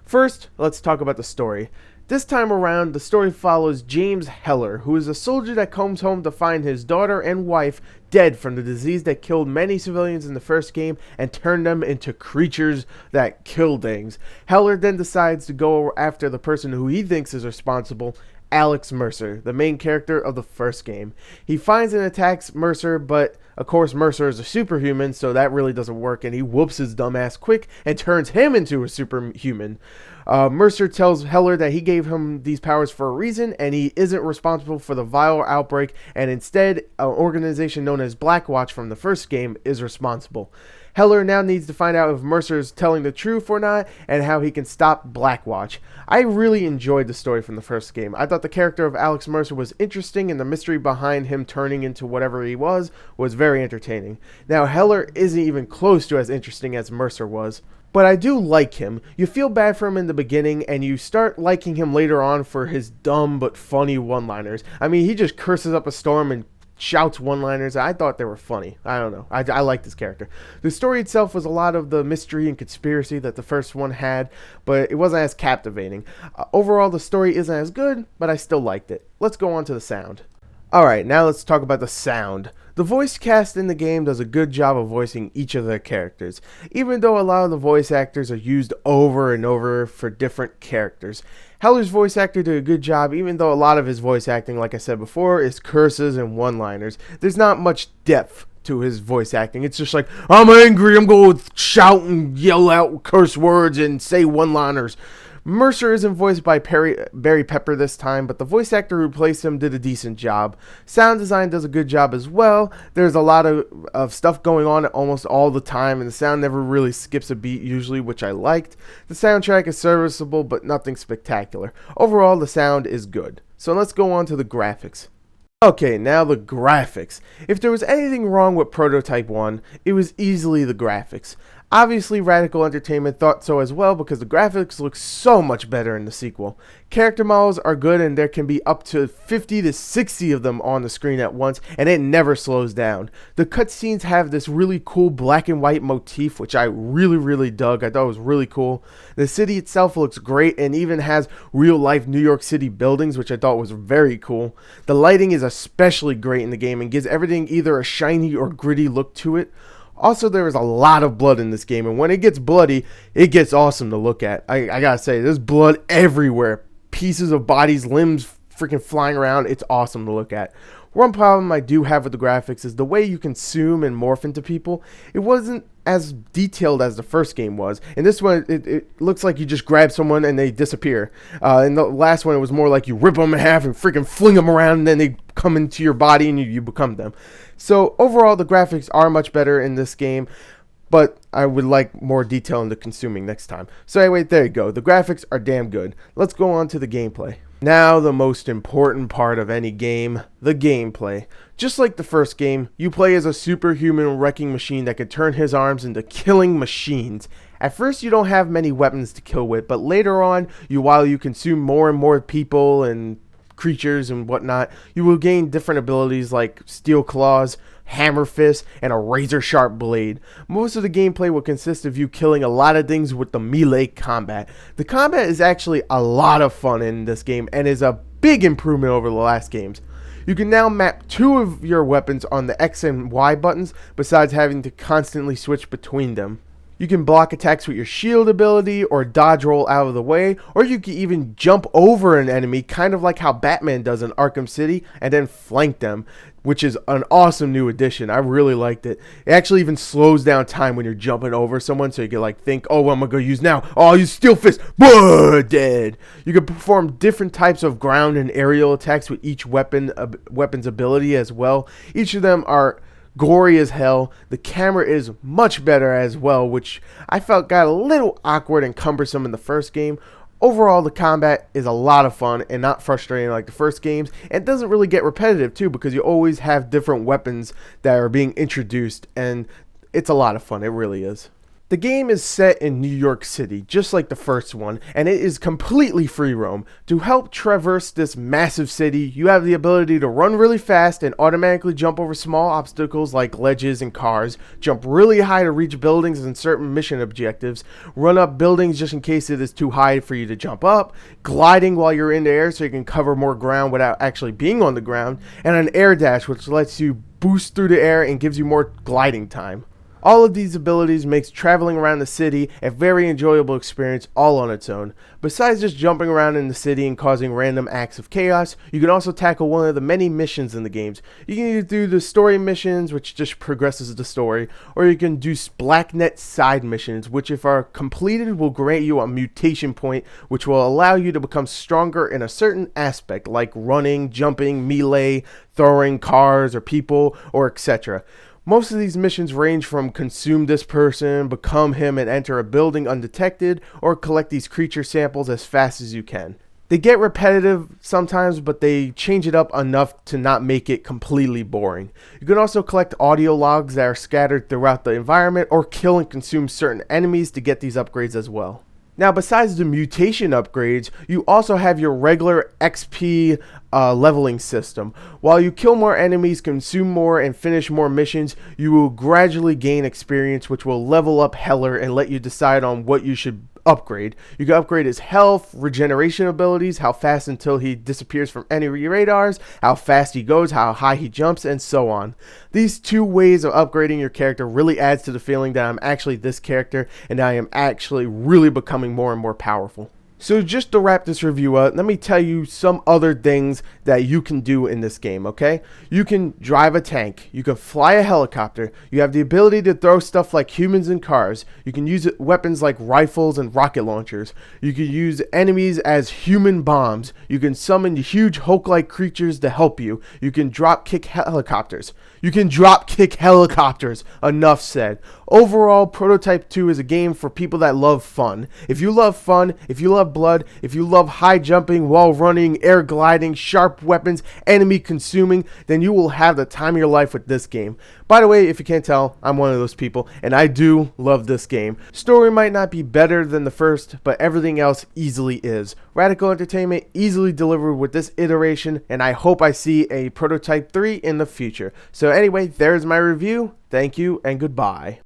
First, let's talk about the story. This time around, the story follows James Heller, who is a soldier that comes home to find his daughter and wife dead from the disease that killed many civilians in the first game and turned them into creatures that kill things. Heller then decides to go after the person who he thinks is responsible, Alex Mercer, the main character of the first game. He finds and attacks Mercer, but of course Mercer is a superhuman, so that really doesn't work, and he whoops his dumb ass quick and turns him into a superhuman. Mercer tells Heller that he gave him these powers for a reason, and he isn't responsible for the viral outbreak, and instead, an organization known as Blackwatch from the first game is responsible. Heller now needs to find out if Mercer is telling the truth or not, and how he can stop Blackwatch. I really enjoyed the story from the first game. I thought the character of Alex Mercer was interesting, and the mystery behind him turning into whatever he was very entertaining. Now, Heller isn't even close to as interesting as Mercer was, but I do like him. You feel bad for him in the beginning, and you start liking him later on for his dumb but funny one-liners. I mean, he just curses up a storm and shouts one-liners. I thought they were funny. I don't know. I like this character. The story itself was a lot of the mystery and conspiracy that the first one had, but it wasn't as captivating. Overall, the story isn't as good, but I still liked it. Let's go on to the sound. Alright, now let's talk about the sound. The voice cast in the game does a good job of voicing each of their characters, even though a lot of the voice actors are used over and over for different characters. Heller's voice actor did a good job, even though a lot of his voice acting, like I said before, is curses and one-liners. There's not much depth to his voice acting. It's just like, I'm angry, I'm going to shout and yell out curse words and say one-liners. Mercer isn't voiced by Barry Pepper this time, but the voice actor who replaced him did a decent job. Sound design does a good job as well. There's a lot of stuff going on almost all the time, and the sound never really skips a beat usually, which I liked. The soundtrack is serviceable, but nothing spectacular. Overall, the sound is good. So let's go on to the graphics. Okay, now the graphics. If there was anything wrong with Prototype 1, it was easily the graphics. Obviously, Radical Entertainment thought so as well because the graphics look so much better in the sequel. Character models are good, and there can be up to 50 to 60 of them on the screen at once, and it never slows down. The cutscenes have this really cool black and white motif, which I really dug. I thought it was really cool. The city itself looks great and even has real-life New York City buildings, which I thought was very cool. The lighting is especially great in the game and gives everything either a shiny or gritty look to it. Also, there is a lot of blood in this game, and when it gets bloody, it gets awesome to look at. I gotta say, there's blood everywhere. Pieces of bodies, limbs freaking flying around. It's awesome to look at. One problem I do have with the graphics is the way you consume and morph into people. It wasn't as detailed as the first game was. In this one, it looks like you just grab someone and they disappear. In the last one, it was more like you rip them in half and freaking fling them around, and then they come into your body and you become them. So overall, the graphics are much better in this game, but I would like more detail in the consuming next time. So anyway, there you go. The graphics are damn good. Let's go on to the gameplay. Now the most important part of any game, the gameplay. Just like the first game, you play as a superhuman wrecking machine that can turn his arms into killing machines. At first you don't have many weapons to kill with, but later on, while you consume more and more people and creatures and whatnot, you will gain different abilities like steel claws, hammer fist, and a razor sharp blade. Most of the gameplay will consist of you killing a lot of things with the melee combat. The combat is actually a lot of fun in this game and is a big improvement over the last games. You can now map two of your weapons on the X and Y buttons besides having to constantly switch between them. You can block attacks with your shield ability or dodge roll out of the way, or you can even jump over an enemy, kind of like how Batman does in Arkham City, and then flank them, which is an awesome new addition. I really liked it. It actually even slows down time when you're jumping over someone, so you can like think, oh, what am I going to use now? Oh, I'll use Steel Fist. Blah, dead. You can perform different types of ground and aerial attacks with each weapon's ability as well. Each of them are gory as hell. The camera is much better as well, which I felt got a little awkward and cumbersome in the first game. Overall, the combat is a lot of fun and not frustrating like the first games, and doesn't really get repetitive too, because you always have different weapons that are being introduced, and it's a lot of fun. It really is. The game is set in New York City, just like the first one, and it is completely free roam. To help traverse this massive city, you have the ability to run really fast and automatically jump over small obstacles like ledges and cars, jump really high to reach buildings and certain mission objectives, run up buildings just in case it is too high for you to jump up, gliding while you're in the air so you can cover more ground without actually being on the ground, and an air dash which lets you boost through the air and gives you more gliding time. All of these abilities makes traveling around the city a very enjoyable experience all on its own. Besides just jumping around in the city and causing random acts of chaos, you can also tackle one of the many missions in the games. You can either do the story missions, which just progresses the story, or you can do Blacknet side missions, which if are completed will grant you a mutation point, which will allow you to become stronger in a certain aspect, like running, jumping, melee, throwing cars or people, or etc. Most of these missions range from consume this person, become him and enter a building undetected, or collect these creature samples as fast as you can. They get repetitive sometimes, but they change it up enough to not make it completely boring. You can also collect audio logs that are scattered throughout the environment, or kill and consume certain enemies to get these upgrades as well. Now, besides the mutation upgrades, you also have your regular XP leveling system. While you kill more enemies, consume more, and finish more missions, you will gradually gain experience, which will level up Heller and let you decide on what you should upgrade. You can upgrade his health, regeneration abilities, how fast until he disappears from any radars, how fast he goes, how high he jumps, and so on. These two ways of upgrading your character really adds to the feeling that I'm actually this character and I am actually really becoming more and more powerful. So just to wrap this review up, let me tell you some other things that you can do in this game, okay? You can drive a tank. You can fly a helicopter. You have the ability to throw stuff like humans and cars. You can use weapons like rifles and rocket launchers. You can use enemies as human bombs. You can summon huge Hulk-like creatures to help you. You can drop kick helicopters. Enough said. Overall, Prototype 2 is a game for people that love fun. If you love fun, if you love blood, if you love high jumping, wall running, air gliding, sharp weapons, enemy consuming, then you will have the time of your life with this game. By the way, if you can't tell, I'm one of those people, and I do love this game. Story might not be better than the first, but everything else easily is. Radical Entertainment easily delivered with this iteration, and I hope I see a Prototype 3 in the future. So anyway, there's my review. Thank you and goodbye.